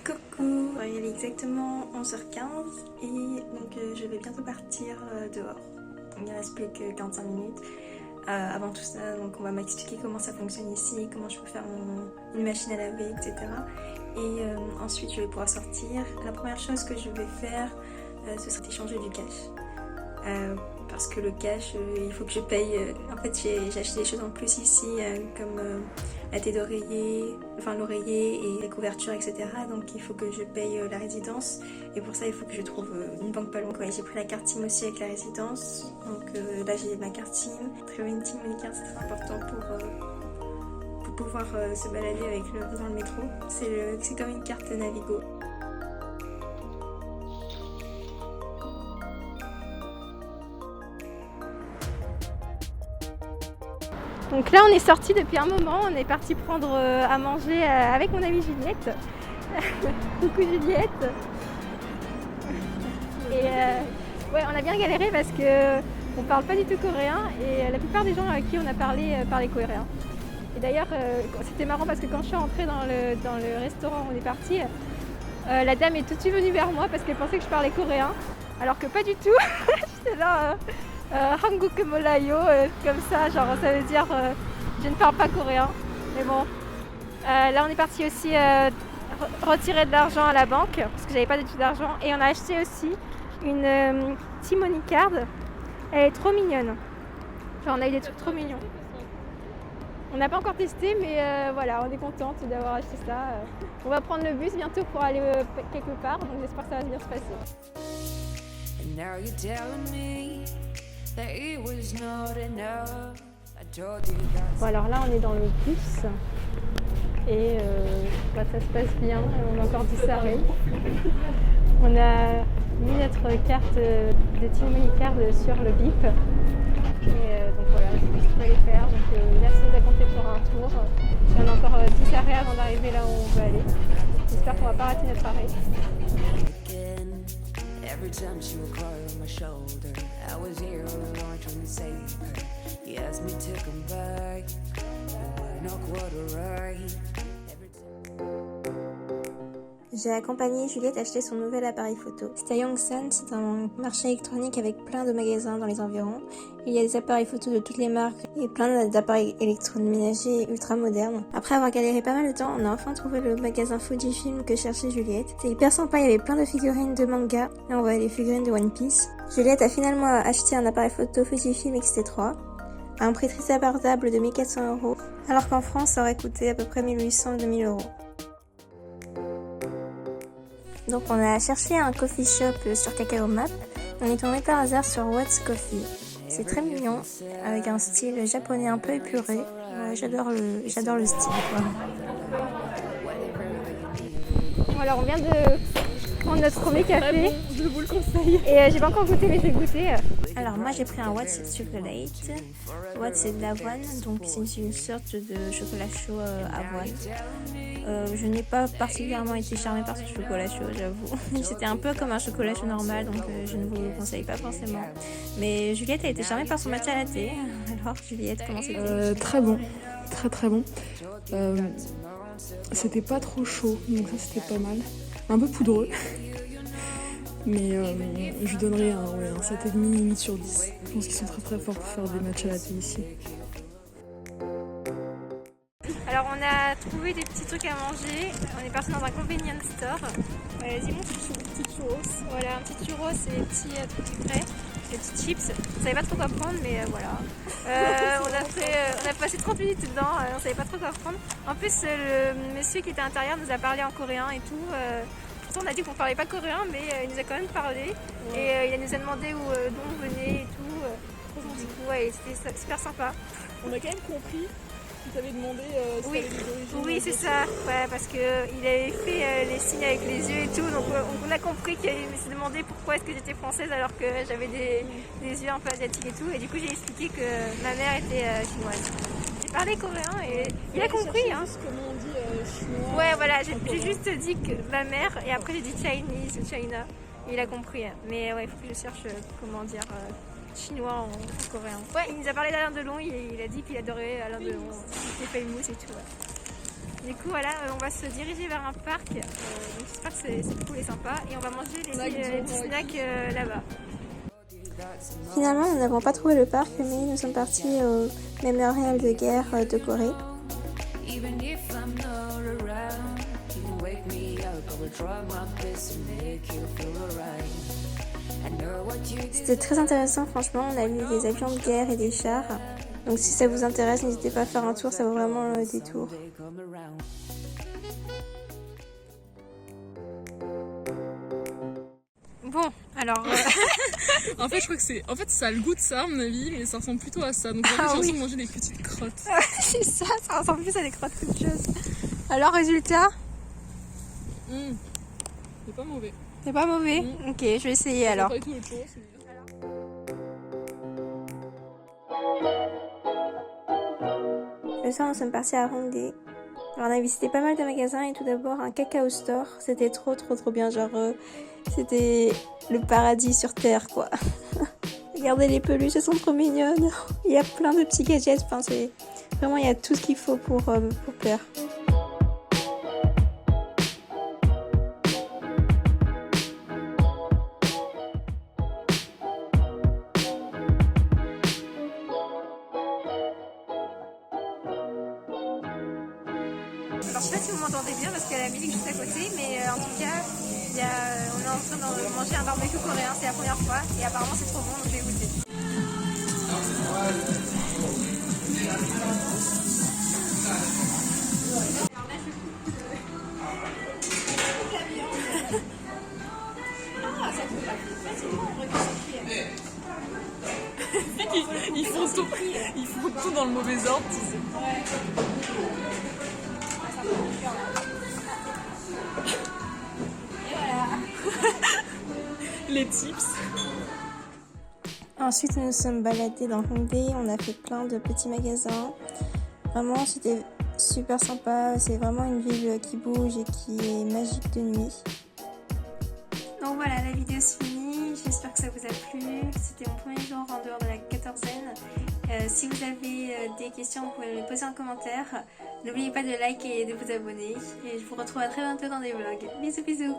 Coucou, il est exactement 11h15 et donc je vais bientôt partir dehors. Il ne reste plus que 45 minutes. Avant tout ça, donc on va m'expliquer comment ça fonctionne ici, comment je peux faire une machine à laver, etc. Et ensuite je vais pouvoir sortir. La première chose que je vais faire, ce sera d'échanger du cash. Parce que le cash, il faut que je paye. En fait, j'ai acheté des choses en plus ici, comme la tête d'oreiller, enfin l'oreiller et les couvertures, etc. Donc il faut que je paye la résidence. Et pour ça, il faut que je trouve une banque pas loin. Ouais, j'ai pris la carte SIM aussi avec la résidence. Donc là, j'ai ma carte SIM. Traveling SIM, une carte, c'est très important pour pouvoir se balader avec dans le métro. C'est comme une carte Navigo. Donc là on est sorti depuis un moment, on est parti prendre à manger avec mon amie Juliette. Coucou Juliette. Et ouais, on a bien galéré parce que on parle pas du tout coréen et la plupart des gens avec qui on a parlé parlaient coréen. Et d'ailleurs c'était marrant parce que quand je suis rentrée dans le restaurant où on est parti, la dame est tout de suite venue vers moi parce qu'elle pensait que je parlais coréen, alors que pas du tout. J'étais là. Hanguk Molayo, comme ça, genre ça veut dire je ne parle pas coréen. Mais bon, là on est parti aussi retirer de l'argent à la banque parce que j'avais pas du tout d'argent et on a acheté aussi une Timony Card. Elle est trop mignonne. Genre on a eu des trucs trop mignons. On n'a pas encore testé, mais voilà, on est contente d'avoir acheté ça. On va prendre le bus bientôt pour aller quelque part, donc j'espère que ça va bien se passer. Bon, alors là on est dans le bus et bah, ça se passe bien, on a encore du saré. On a mis notre carte de Timony Card sur le bip et donc voilà, c'est ce qu'il fallait faire. Donc merci de nous accompagner pour un tour. Il y en a encore 10 arrêts avant d'arriver là où on veut aller. J'espère qu'on va pas rater notre arrêt. Every time she would cry on my shoulder, I was here all alone trying to save her. He asked me to come back, but not quite alright. J'ai accompagné Juliette acheter son nouvel appareil photo. C'est à Yongsan, c'est un marché électronique avec plein de magasins dans les environs. Il y a des appareils photo de toutes les marques et plein d'appareils électroménagers ultra modernes. Après avoir galéré pas mal de temps, on a enfin trouvé le magasin Fujifilm que cherchait Juliette. C'était hyper sympa, il y avait plein de figurines de manga. Là on voit les figurines de One Piece. Juliette a finalement acheté un appareil photo Fujifilm X-T3 à un prix très abordable de 1400 €, alors qu'en France ça aurait coûté à peu près 1800 ou 2000 €. Donc on a cherché un coffee shop sur Kakao Map. On est tombé par hasard sur What's Coffee. C'est très mignon, avec un style japonais un peu épuré. J'adore le style, quoi. Bon, alors on vient de prendre notre premier café. Bon, je vous le conseille. Et j'ai pas encore goûté, mais je vais goûter. Alors moi j'ai pris un What's Chocolate. What's c'est de l'avoine, donc c'est une sorte de chocolat chaud avoine. Je n'ai pas particulièrement été charmée par ce chocolat chaud, j'avoue. C'était un peu comme un chocolat chaud normal, donc je ne vous le conseille pas forcément. Mais Juliette a été charmée par son matcha latte. Alors Juliette, comment c'était? Très bon, très bon. C'était pas trop chaud, donc ça c'était pas mal. Un peu poudreux. Mais je lui donnerais un 7,5 8 sur 10. Je pense qu'ils sont très forts pour faire des matchs latte ici. Alors on a trouvé des petits trucs à manger. On est parti dans un convenience store. Vas-y mon petit churros. Voilà, un petit churros et des petits trucs frais. Des petits chips. On savait pas trop quoi prendre, mais voilà. On a passé 30 minutes dedans. On savait pas trop quoi prendre. En plus le monsieur qui était à l'intérieur nous a parlé en coréen et tout. On a dit qu'on parlait pas coréen, mais il nous a quand même parlé. Ouais. Et il nous a demandé d'où on venait et tout. Du coup, ouais, c'était super sympa. On a quand même compris qu'il t'avait demandé si oui. t'avais des origines. Oui, c'est ça. Ouais, parce qu'il avait fait les signes avec les yeux et tout. Donc on a compris qu'il s'est demandé pourquoi est-ce que j'étais française alors que j'avais des yeux un peu asiatiques et tout. Et du coup, j'ai expliqué que ma mère était chinoise. J'ai parlé coréen et il a compris. Hein. Juste comment on dit chinois. Ouais, voilà, j'ai juste dit que ma mère et après j'ai dit Chinese, China. Et il a compris. Mais ouais, il faut que je cherche comment dire chinois en coréen. Ouais, il nous a parlé d'Alain Delon, il a dit qu'il adorait Alain Delon. Il fait une mousse et tout. Ouais. Du coup voilà, on va se diriger vers un parc, donc j'espère que c'est cool et sympa, et on va manger les petits snacks là-bas. Finalement, nous n'avons pas trouvé le parc, mais nous sommes partis au mémorial de guerre de Corée. C'était très intéressant, franchement, on a vu des avions de guerre et des chars. Donc si ça vous intéresse, n'hésitez pas à faire un tour, ça vaut vraiment le détour. Bon, alors... En fait, je crois que c'est. En fait, ça a le goût de ça, à mon avis, mais ça ressemble plutôt à ça. Donc, en fait, j'ai l'impression de manger des petites crottes. c'est ça ressemble plus à des crottes qu'autre chose. Alors, résultat, C'est pas mauvais. c'est pas mauvais. Ok, je vais essayer alors. Pas du tout autre chose, mais... Le soir, nous sommes partis à Hongdae. Alors, on a visité pas mal de magasins et tout d'abord un cacao store. C'était trop bien, genre c'était le paradis sur terre quoi. Regardez les peluches, elles sont trop mignonnes. Il y a plein de petits gadgets, enfin, vraiment il y a tout ce qu'il faut pour plaire. Alors je sais pas si vous m'entendez bien parce qu'il y a la musique juste à côté, mais en tout cas, on est en train de manger un barbecue coréen, c'est la première fois et apparemment c'est trop bon donc je vais goûter. Ils font tout dans le mauvais ordre, tu sais. Les tips. Ensuite, nous nous sommes baladés dans Hongdae, on a fait plein de petits magasins. Vraiment, c'était super sympa. C'est vraiment une ville qui bouge et qui est magique de nuit. Donc voilà, la vidéo se finit. J'espère que ça vous a plu. C'était mon premier jour en dehors de la quatorzaine. Si vous avez des questions, vous pouvez me les poser en commentaire. N'oubliez pas de liker et de vous abonner. Et je vous retrouve à très bientôt dans des vlogs. Bisous bisous.